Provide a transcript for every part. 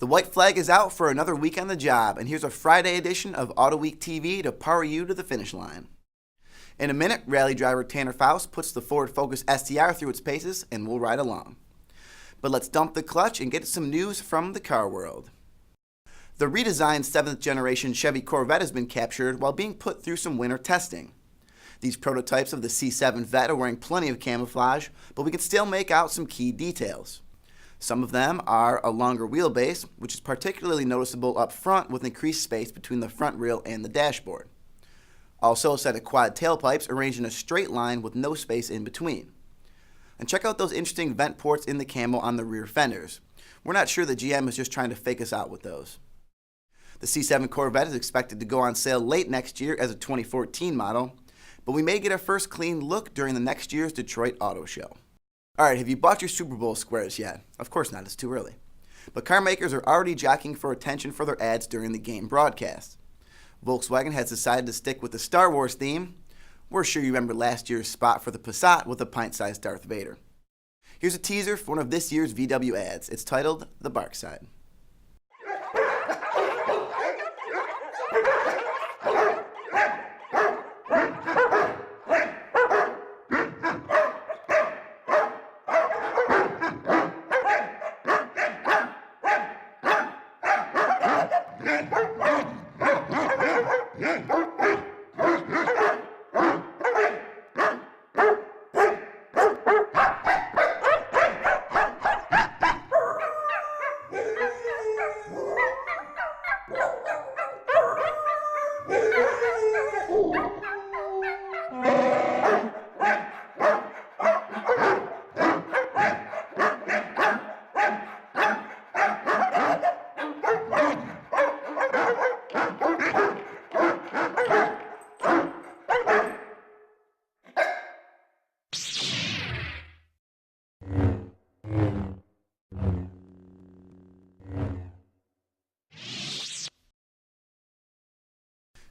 The white flag is out for another week on the job, and here's a Friday edition of Autoweek TV to power you to the finish line. In a minute, rally driver Tanner Foust puts the Ford Focus STR through its paces, and we'll ride along. But let's dump the clutch and get to some news from the car world. The redesigned 7th generation Chevy Corvette has been captured while being put through some winter testing. These prototypes of the C7 Vet are wearing plenty of camouflage, but we can still make out some key details. Some of them are a longer wheelbase, which is particularly noticeable up front with increased space between the front rail and the dashboard. Also a set of quad tailpipes arranged in a straight line with no space in between. And check out those interesting vent ports in the camo on the rear fenders. We're not sure the GM is just trying to fake us out with those. The C7 Corvette is expected to go on sale late next year as a 2014 model, but we may get our first clean look during the next year's Detroit Auto Show. Alright, have you bought your Super Bowl squares yet? Of course not, it's too early. But car makers are already jockeying for attention for their ads during the game broadcast. Volkswagen has decided to stick with the Star Wars theme. We're sure you remember last year's spot for the Passat with a pint-sized Darth Vader. Here's a teaser for one of this year's VW ads. It's titled The Bark Side.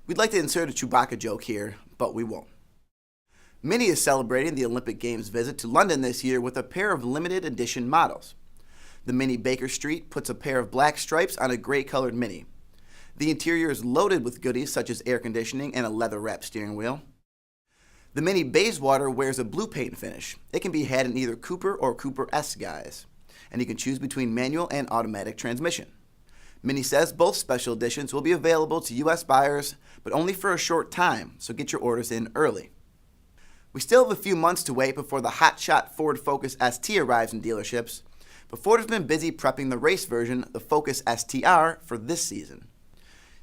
We'd like to insert a Chewbacca joke here, but we won't. Mini is celebrating the Olympic Games visit to London this year with a pair of limited edition models. The Mini Baker Street puts a pair of black stripes on a gray-colored Mini. The interior is loaded with goodies such as air conditioning and a leather-wrapped steering wheel. The Mini Bayswater wears a blue paint finish. It can be had in either Cooper or Cooper S guise, and you can choose between manual and automatic transmission. Mini says both special editions will be available to U.S. buyers, but only for a short time, so get your orders in early. We still have a few months to wait before the hotshot Ford Focus ST arrives in dealerships, but Ford has been busy prepping the race version, the Focus STR, for this season.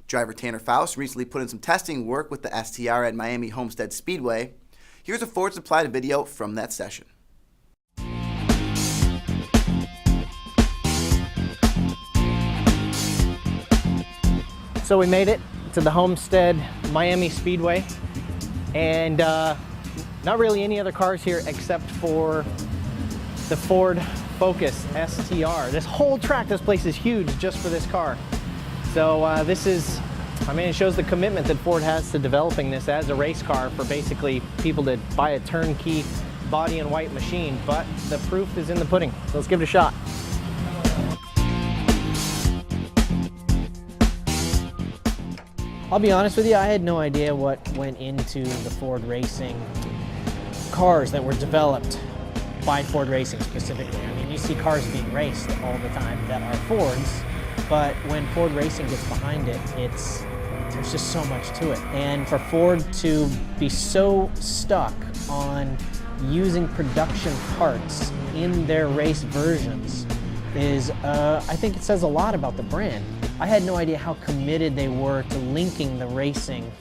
Driver Tanner Foust recently put in some testing work with the STR at Miami Homestead Speedway. Here's a Ford supplied video from that session. So we made it to the Homestead Miami Speedway, and not really any other cars here except for the Ford Focus STR. This whole track, this place is huge just for this car. So this is, it shows the commitment that Ford has to developing this as a race car for basically people to buy a turnkey body and white machine, but the proof is in the pudding. So let's give it a shot. I'll be honest with you, I had no idea what went into the Ford Racing cars that were developed by Ford Racing specifically. I mean, you see cars being raced all the time that are Fords, but when Ford Racing gets behind it, there's just so much to it. And for Ford to be so stuck on using production parts in their race versions is, I think it says a lot about the brand. I had no idea how committed they were to linking the racing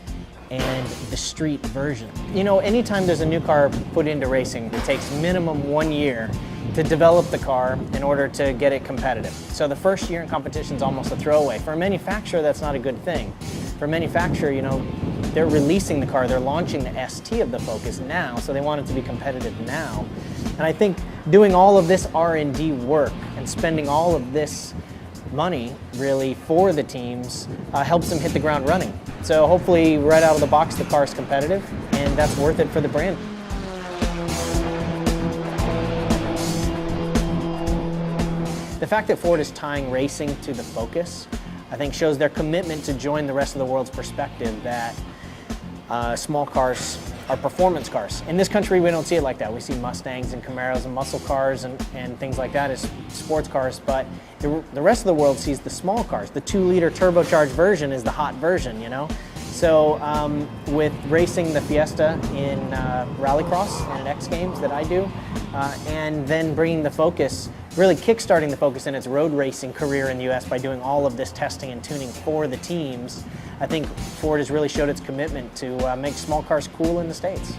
and the street version. You know, anytime there's a new car put into racing, it takes minimum 1 year to develop the car in order to get it competitive. So the first year in competition is almost a throwaway. For a manufacturer, that's not a good thing. For a manufacturer, you know, they're releasing the car, they're launching the ST of the Focus now, so they want it to be competitive now. And I think doing all of this R&D work and spending all of this money really for the teams helps them hit the ground running. So hopefully right out of the box the car's competitive, and that's worth it for the brand. the fact that Ford is tying racing to the Focus, I think shows their commitment to join the rest of the world's perspective that small cars are performance cars. In this country, we don't see it like that. We see Mustangs and Camaros and muscle cars and things like that as sports cars, but the rest of the world sees the small cars. The 2-liter turbocharged version is the hot version, you know? So with racing the Fiesta in Rallycross and at X Games that I do, and then bringing the Focus, really kickstarting the Focus in its road racing career in the US by doing all of this testing and tuning for the teams, I think Ford has really showed its commitment to make small cars cool in the States.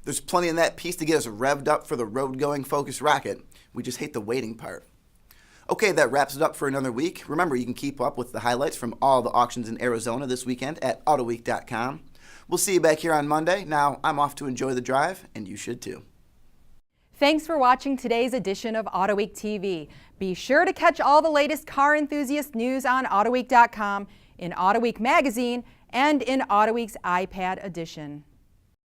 There's plenty in that piece to get us revved up for the road-going Focus rocket. We just hate the waiting part. Okay, that wraps it up for another week. Remember, you can keep up with the highlights from all the auctions in Arizona this weekend at Autoweek.com. We'll see you back here on Monday. Now, I'm off to enjoy the drive, and you should too. Thanks for watching today's edition of Autoweek TV. Be sure to catch all the latest car enthusiast news on Autoweek.com, in Autoweek magazine, and in Autoweek's iPad edition.